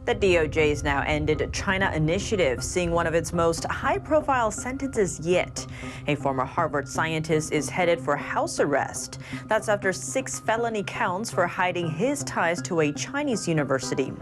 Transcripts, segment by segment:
The DOJ has now ended China initiative, seeing one of its most high-profile sentences yet. A former Harvard scientist is headed for house arrest. That's after 6 felony counts for hiding his ties to a Chinese university.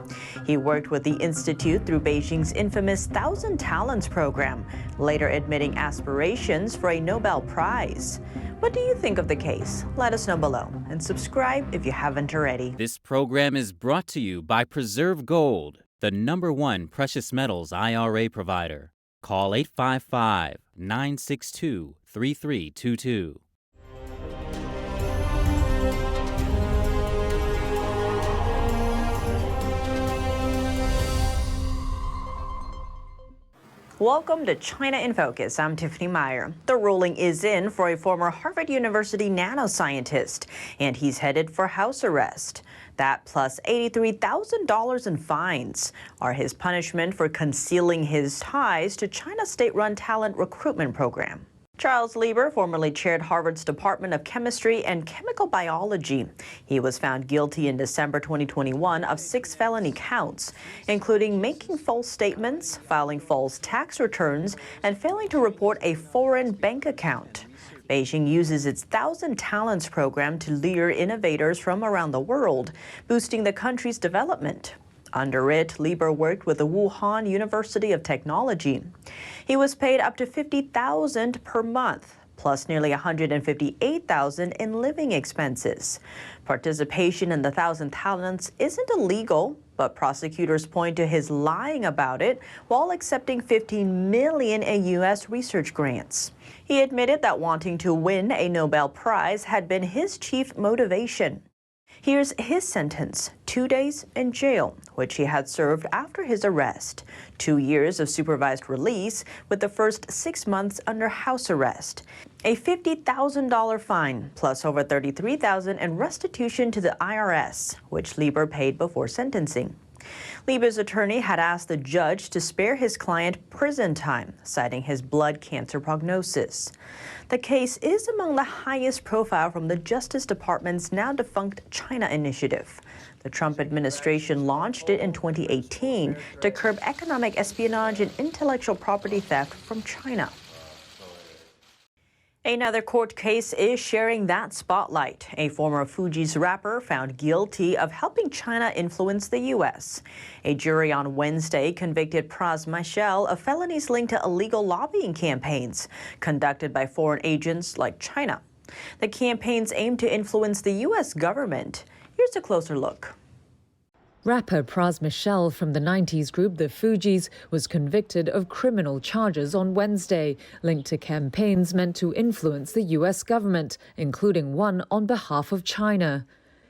He worked with the institute through Beijing's infamous 1,000 Talents program, later admitting aspirations for a Nobel Prize. What do you think of the case? Let us know below and subscribe if you haven't already. This program is brought to you by Preserve Gold, the #1 precious metals IRA provider. Call 855-962-3322. Welcome to China in Focus. I'm Tiffany Meyer. The ruling is in for a former Harvard University nanoscientist, and he's headed for house arrest. That plus $83,000 in fines are his punishment for concealing his ties to China's state-run talent recruitment program. Charles Lieber formerly chaired Harvard's Department of Chemistry and Chemical Biology. He was found guilty in December 2021 of 6 felony counts, including making false statements, filing false tax returns, and failing to report a foreign bank account. Beijing uses its 1,000 Talents program to lure innovators from around the world, boosting the country's development. Under it, Lieber worked with the Wuhan University of Technology. He was paid up to $50,000 per month, plus nearly $158,000 in living expenses. Participation in the 1,000 Talents isn't illegal, but prosecutors point to his lying about it while accepting $15 million in U.S. research grants. He admitted that wanting to win a Nobel Prize had been his chief motivation. Here's his sentence: 2 days in jail, which he had served after his arrest, 2 years of supervised release, with the first 6 months under house arrest, a $50,000 fine, plus over $33,000 in restitution to the IRS, which Lieber paid before sentencing. Lieber's attorney had asked the judge to spare his client prison time, citing his blood cancer prognosis. The case is among the highest profile from the Justice Department's now defunct China initiative. The Trump administration launched it in 2018 to curb economic espionage and intellectual property theft from China. Another court case is sharing that spotlight. A former Fugees rapper found guilty of helping China influence the U.S. A jury on Wednesday convicted Prof Michel of felonies linked to illegal lobbying campaigns conducted by foreign agents like China. The campaigns aim to influence the U.S. government. Here's a closer look. Rapper Prof Michel from the 90s group The Fugees was convicted of criminal charges on Wednesday, linked to campaigns meant to influence the U.S. government, including one on behalf of China.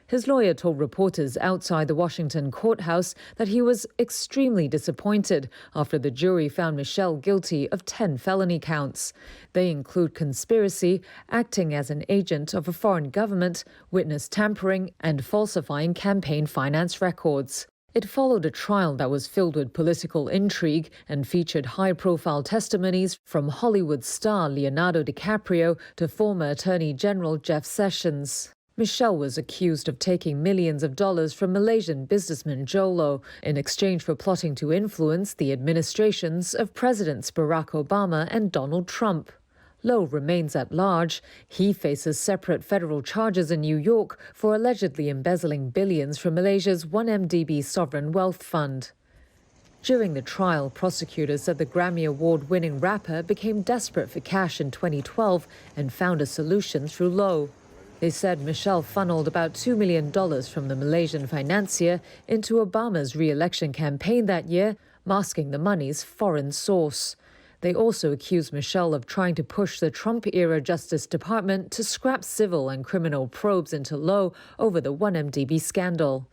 His lawyer told reporters outside the Washington courthouse that he was extremely disappointed after the jury found Michel guilty of 10 felony counts. They include conspiracy, acting as an agent of a foreign government, witness tampering, and falsifying campaign finance records. It followed a trial that was filled with political intrigue and featured high-profile testimonies from Hollywood star Leonardo DiCaprio to former Attorney General Jeff Sessions. Michel was accused of taking millions of dollars from Malaysian businessman Jolo in exchange for plotting to influence the administrations of Presidents Barack Obama and Donald Trump. Low remains at large. He faces separate federal charges in New York for allegedly embezzling billions from Malaysia's 1MDB sovereign wealth fund. During the trial, prosecutors said the Grammy Award-winning rapper became desperate for cash in 2012 and found a solution through Low. They said Michel funneled about $2 million from the Malaysian financier into Obama's re-election campaign that year, masking the money's foreign source. They also accused Michel of trying to push the Trump-era Justice Department to scrap civil and criminal probes into Low over the 1MDB scandal.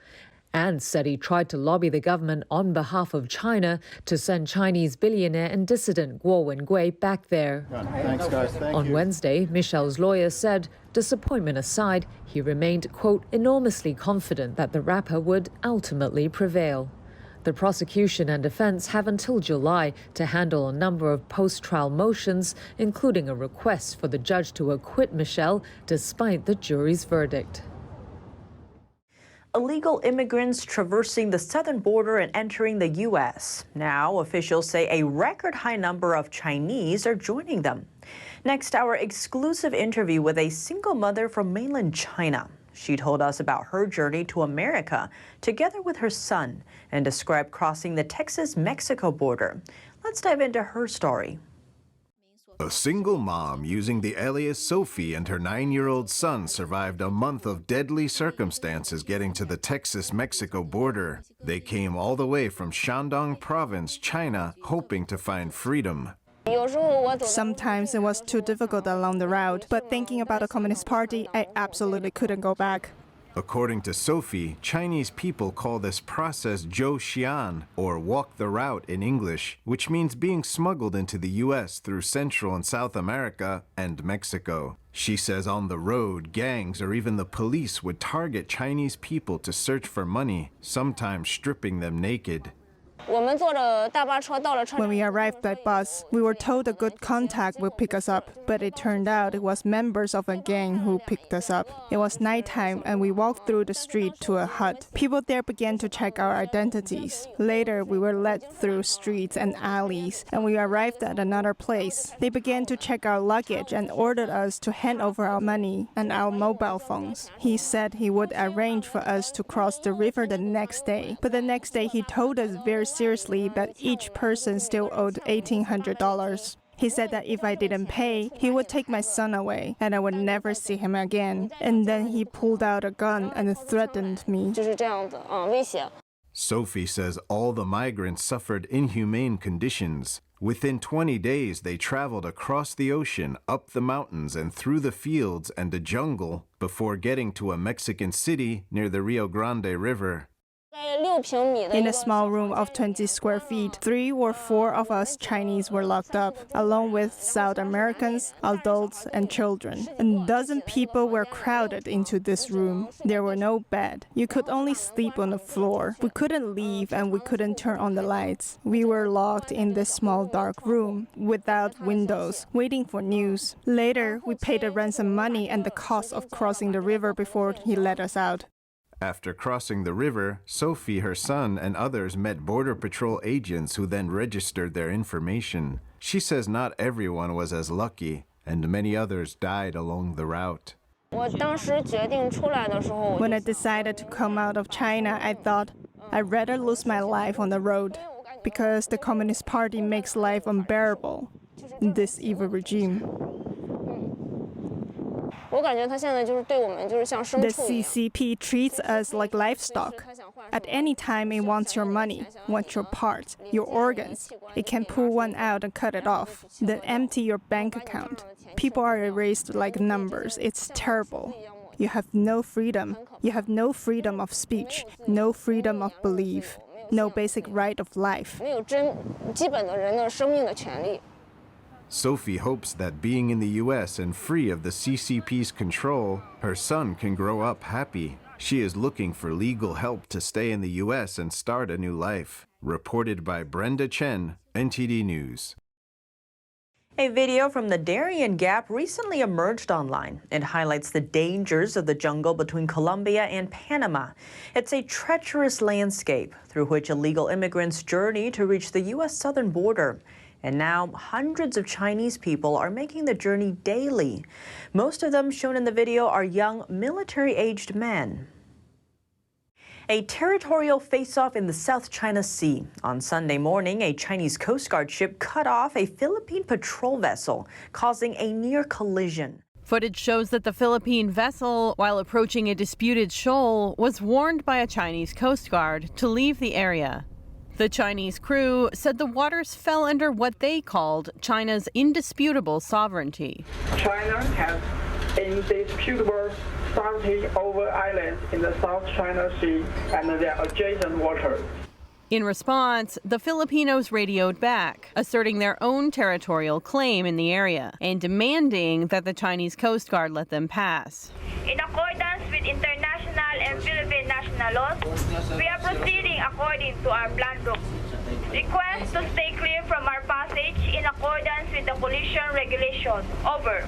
And said he tried to lobby the government on behalf of China to send Chinese billionaire and dissident Guo Wengui back there. Thanks, guys. Thank On you. Wednesday, Michel's lawyer said, disappointment aside, he remained, quote, enormously confident that the rapper would ultimately prevail. The prosecution and defense have until July to handle a number of post-trial motions, including a request for the judge to acquit Michel despite the jury's verdict. illegal immigrants traversing the southern border and entering the U.S. Now, officials say a record high number of Chinese are joining them. Next, our exclusive interview with a single mother from mainland China. She told us about her journey to America together with her son and described crossing the Texas-Mexico border. Let's dive into her story. A single mom using the alias Sophie and her 9-year-old son survived a month of deadly circumstances getting to the Texas-Mexico border. They came all the way from Shandong Province, China, hoping to find freedom. Sometimes it was too difficult along the route, but thinking about the Communist Party, I absolutely couldn't go back. According to Sophie, Chinese people call this process zhou xian, or walk the route in English, which means being smuggled into the U.S. through Central and South America and Mexico. She says on the road, gangs or even the police would target Chinese people to search for money, sometimes stripping them naked. When we arrived by bus, we were told a good contact would pick us up, but it turned out it was members of a gang who picked us up. It was nighttime and we walked through the street to a hut. People there began to check our identities. Later, we were led through streets and alleys, and we arrived at another place. They began to check our luggage and ordered us to hand over our money and our mobile phones. He said he would arrange for us to cross the river the next day, but the next day he told us very seriously that each person still owed $1,800. He said that if I didn't pay, he would take my son away and I would never see him again. And then he pulled out a gun and threatened me. Sophie says all the migrants suffered inhumane conditions. Within 20 days, they traveled across the ocean, up the mountains, and through the fields and the jungle before getting to a Mexican city near the Rio Grande River. In a small room of 20 square feet, 3 or 4 of us Chinese were locked up, along with South Americans, adults, and children. A dozen people were crowded into this room. There were no bed. You could only sleep on the floor. We couldn't leave and we couldn't turn on the lights. We were locked in this small dark room, without windows, waiting for news. Later, we paid the ransom money and the cost of crossing the river before he let us out. After crossing the river, Sophie, her son, and others met Border Patrol agents who then registered their information. She says not everyone was as lucky, and many others died along the route. When I decided to come out of China, I thought I'd rather lose my life on the road, because the Communist Party makes life unbearable in this evil regime. The CCP treats us like livestock. At any time it wants your money, wants your parts, your organs. It can pull one out and cut it off, then empty your bank account. People are erased like numbers. It's terrible. You have no freedom. You have no freedom of speech, no freedom of belief, no basic right of life. Sophie hopes that being in the U.S. and free of the CCP's control, her son can grow up happy. She is looking for legal help to stay in the U.S. and start a new life. Reported by Brenda Chen, NTD News. A video from the Darien Gap recently emerged online. It highlights the dangers of the jungle between Colombia and Panama. It's a treacherous landscape through which illegal immigrants journey to reach the U.S. southern border. And now hundreds of Chinese people are making the journey daily. Most of them shown in the video are young military-aged men. A territorial face-off in the South China Sea. On Sunday morning, a Chinese Coast Guard ship cut off a Philippine patrol vessel, causing a near collision. Footage shows that the Philippine vessel, while approaching a disputed shoal, was warned by a Chinese Coast Guard to leave the area. The Chinese crew said the waters fell under what they called China's indisputable sovereignty. China has indisputable sovereignty over islands in the South China Sea and their adjacent waters. In response, the Filipinos radioed back, asserting their own territorial claim in the area and demanding that the Chinese Coast Guard let them pass. In accordance with international and Philippine national laws, we are proceeding according to our planned route. Request to stay clear from our passage in accordance with the collision regulations. Over.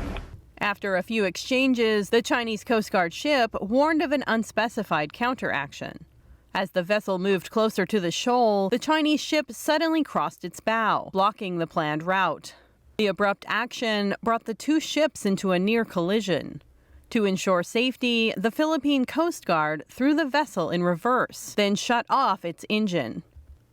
After a few exchanges, the Chinese Coast Guard ship warned of an unspecified counteraction. As the vessel moved closer to the shoal, the Chinese ship suddenly crossed its bow, blocking the planned route. The abrupt action brought the two ships into a near collision. To ensure safety, the Philippine Coast Guard threw the vessel in reverse, then shut off its engine.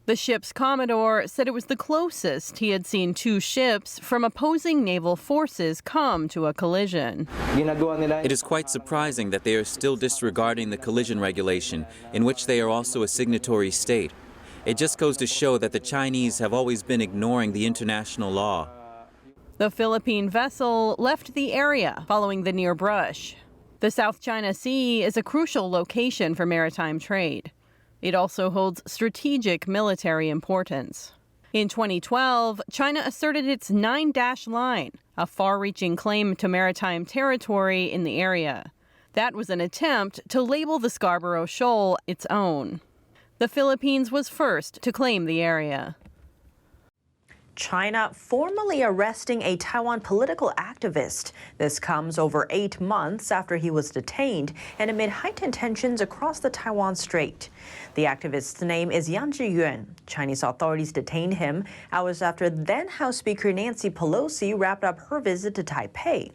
The ship's commodore said it was the closest he had seen two ships from opposing naval forces come to a collision. It is quite surprising that they are still disregarding the collision regulation, in which they are also a signatory state. It just goes to show that the Chinese have always been ignoring the international law. The Philippine vessel left the area following the near brush. The South China Sea is a crucial location for maritime trade. It also holds strategic military importance. In 2012, China asserted its 9-dash line, a far-reaching claim to maritime territory in the area. That was an attempt to label the Scarborough Shoal its own. The Philippines was first to claim the area. China formally arresting a Taiwan political activist. This comes over 8 months after he was detained and amid heightened tensions across the Taiwan Strait. The activist's name is Yang Zhiyuan. Chinese authorities detained him hours after then House Speaker Nancy Pelosi wrapped up her visit to Taipei.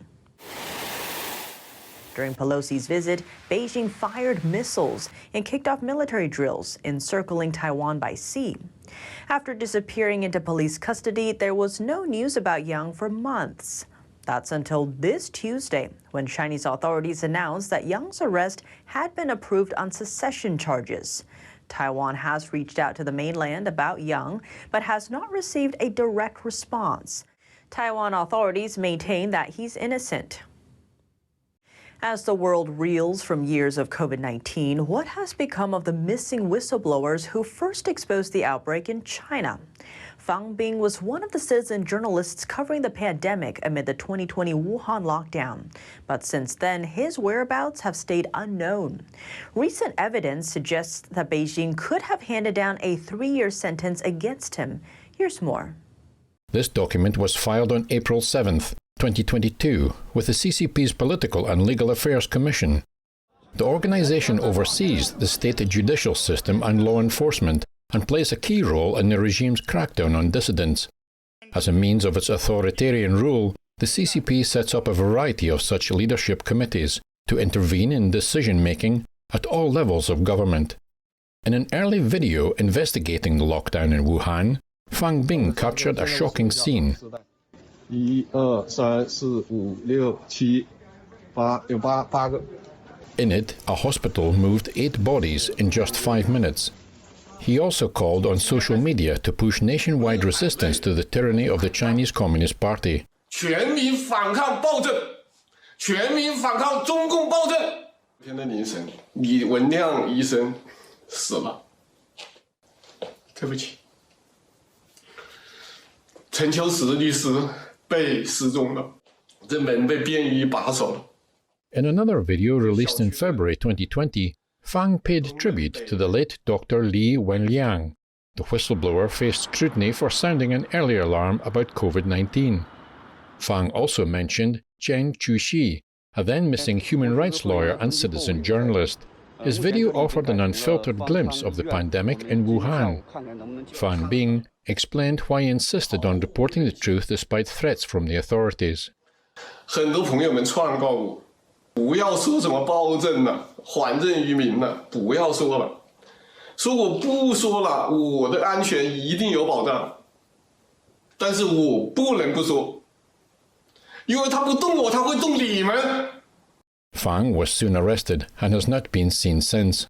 During Pelosi's visit, Beijing fired missiles and kicked off military drills encircling Taiwan by sea. After disappearing into police custody, there was no news about Yang for months. That's until this Tuesday, when Chinese authorities announced that Yang's arrest had been approved on secession charges. Taiwan has reached out to the mainland about Yang, but has not received a direct response. Taiwan authorities maintain that he's innocent. As the world reels from years of COVID-19, what has become of the missing whistleblowers who first exposed the outbreak in China? Fang Bing was one of the citizen journalists covering the pandemic amid the 2020 Wuhan lockdown. But since then, his whereabouts have stayed unknown. Recent evidence suggests that Beijing could have handed down a 3-year sentence against him. Here's more. This document was filed on April 7th. 2022, with the CCP's Political and Legal Affairs Commission. The organization oversees the state judicial system and law enforcement and plays a key role in the regime's crackdown on dissidents. As a means of its authoritarian rule, the CCP sets up a variety of such leadership committees to intervene in decision-making at all levels of government. In an early video investigating the lockdown in Wuhan, Fang Bing captured a shocking scene. 1、2、3、4、5、6、7、8，有8个。 In it, a hospital moved 8 bodies in just 5 minutes. He also called on social media to push nationwide resistance to the tyranny of the Chinese Communist Party. 全民反抗暴政，全民反抗中共暴政。今天的凌晨，李文亮医生死了，对不起。陈秋实律师 被失踪了，这门被便衣把守了。 In another video released in February 2020, Fang paid tribute to the late Dr. Li Wenliang. The whistleblower faced scrutiny for sounding an earlier alarm about COVID-19. Fang also mentioned Chen Chuxi, a then-missing human rights lawyer and citizen journalist. His video offered an unfiltered glimpse of the pandemic in Wuhan. Fang Bing explained why he insisted on reporting the truth despite threats from the authorities. 很多朋友们劝告我，不要说什么暴政了，还政于民了，不要说了。说我不说了，我的安全一定有保障。但是我不能不说，因为他不动我，他会动你们。 Fang was soon arrested and has not been seen since.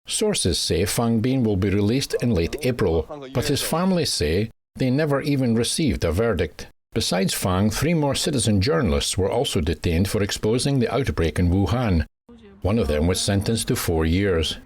Sources say Fang Bing will be released in late April, but his family say they never even received a verdict. Besides Fang, 3 more citizen journalists were also detained for exposing the outbreak in Wuhan. One of them was sentenced to 4 years.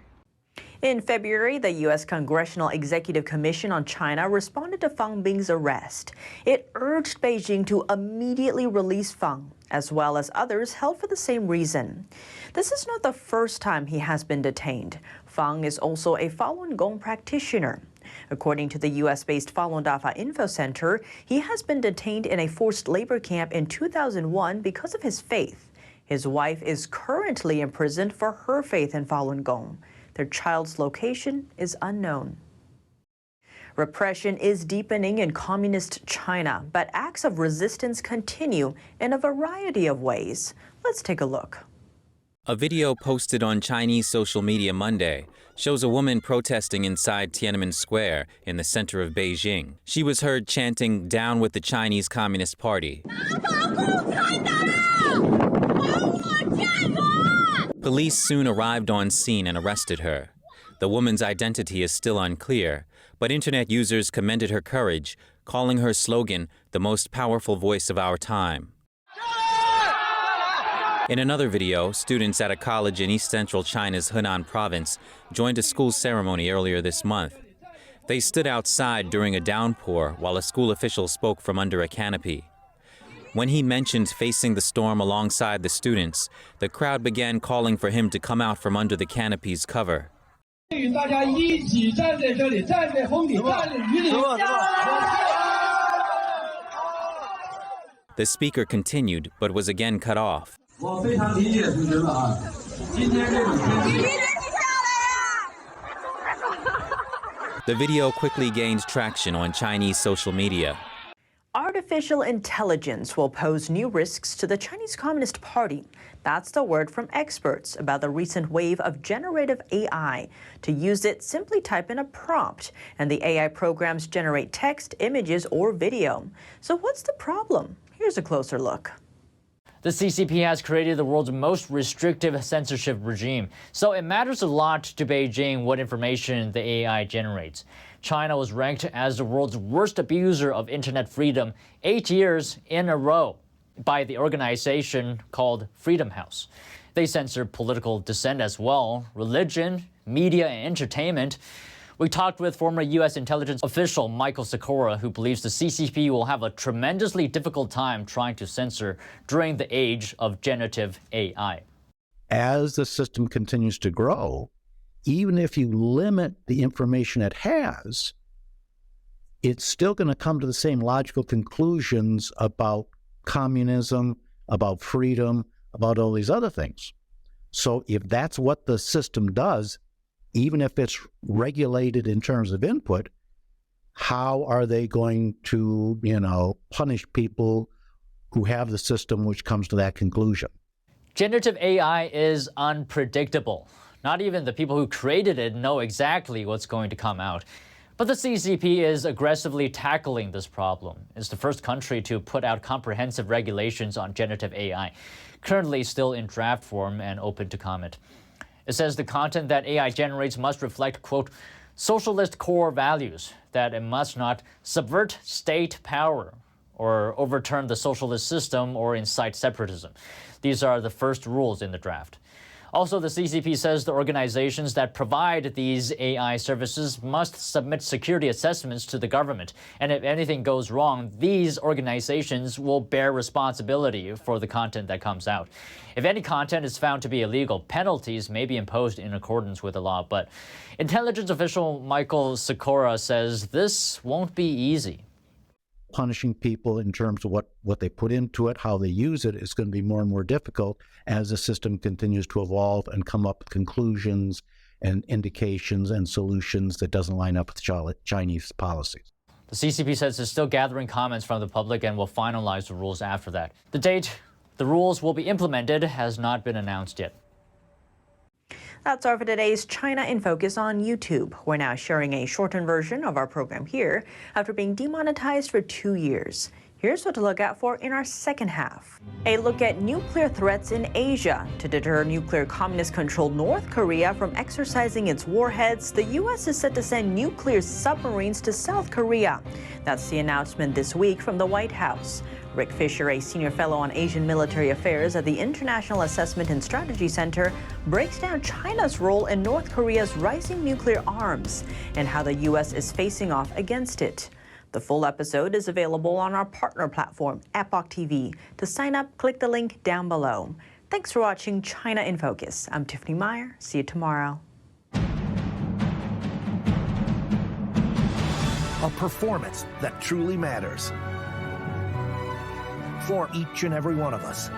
In February, the U.S. Congressional Executive Commission on China responded to Fang Bing's arrest. It urged Beijing to immediately release Fang, as well as others held for the same reason. This is not the first time he has been detained. Fang is also a Falun Gong practitioner. According to the U.S.-based Falun Dafa Info Center, he has been detained in a forced labor camp in 2001 because of his faith. His wife is currently imprisoned for her faith in Falun Gong. Their child's location is unknown. Repression is deepening in communist China, but acts of resistance continue in a variety of ways. Let's take a look. A video posted on Chinese social media Monday shows a woman protesting inside Tiananmen Square in the center of Beijing. She was heard chanting, "Down with the Chinese Communist Party." Police soon arrived on scene and arrested her. The woman's identity is still unclear, but internet users commended her courage, calling her slogan the most powerful voice of our time. In another video, students at a college in east-central China's Henan province joined a school ceremony earlier this month. They stood outside during a downpour while a school official spoke from under a canopy. When he mentioned facing the storm alongside the students, the crowd began calling for him to come out from under the canopy's cover. The speaker continued, but was again cut off. The video quickly gained traction on Chinese social media. Artificial intelligence will pose new risks to the Chinese Communist Party. That's the word from experts about the recent wave of generative AI. To use it, simply type in a prompt, and the AI programs generate text, images, or video. So what's the problem? Here's a closer look. The CCP has created the world's most restrictive censorship regime, so it matters a lot to Beijing what information the AI generates. China was ranked as the world's worst abuser of internet freedom 8 years in a row by the organization called Freedom House. They censor political dissent as well, religion, media, and entertainment. We talked with former U.S. intelligence official Michael Sikora, who believes the CCP will have a tremendously difficult time trying to censor during the age of generative AI. As the system continues to grow, even if you limit the information it has, it's still going to come to the same logical conclusions about communism, about freedom, about all these other things. So if that's what the system does, even if it's regulated in terms of input, how are they going to, punish people who have the system which comes to that conclusion? Generative AI is unpredictable. Not even the people who created it know exactly what's going to come out. But the CCP is aggressively tackling this problem. It's the first country to put out comprehensive regulations on generative AI, currently still in draft form and open to comment. It says the content that AI generates must reflect, quote, socialist core values, that it must not subvert state power or overturn the socialist system or incite separatism. These are the first rules in the draft. Also, the CCP says the organizations that provide these AI services must submit security assessments to the government. And if anything goes wrong, these organizations will bear responsibility for the content that comes out. If any content is found to be illegal, penalties may be imposed in accordance with the law. But intelligence official Michael Sikora says this won't be easy. Punishing people in terms of what they put into it, how they use it, is going to be more and more difficult as the system continues to evolve and come up with conclusions and indications and solutions that doesn't line up with Chinese policies. The CCP says it's still gathering comments from the public and will finalize the rules after that. The date the rules will be implemented has not been announced yet. That's all for today's China in Focus on YouTube. We're now sharing a shortened version of our program here after being demonetized for 2 years. Here's what to look out for in our second half. A look at nuclear threats in Asia. To deter nuclear communist-controlled North Korea from exercising its warheads, the U.S. is set to send nuclear submarines to South Korea. That's the announcement this week from the White House. Rick Fisher, a senior fellow on Asian military affairs at the International Assessment and Strategy Center, breaks down China's role in North Korea's rising nuclear arms and how the U.S. is facing off against it. The full episode is available on our partner platform, Epoch TV. To sign up, click the link down below. Thanks for watching China in Focus. I'm Tiffany Meyer. See you tomorrow. a performance that truly matters. For each and every one of us.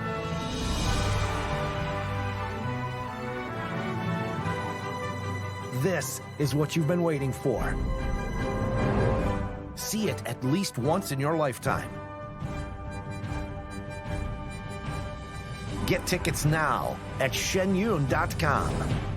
This is what you've been waiting for. See it at least once in your lifetime. Get tickets now at shenyun.com.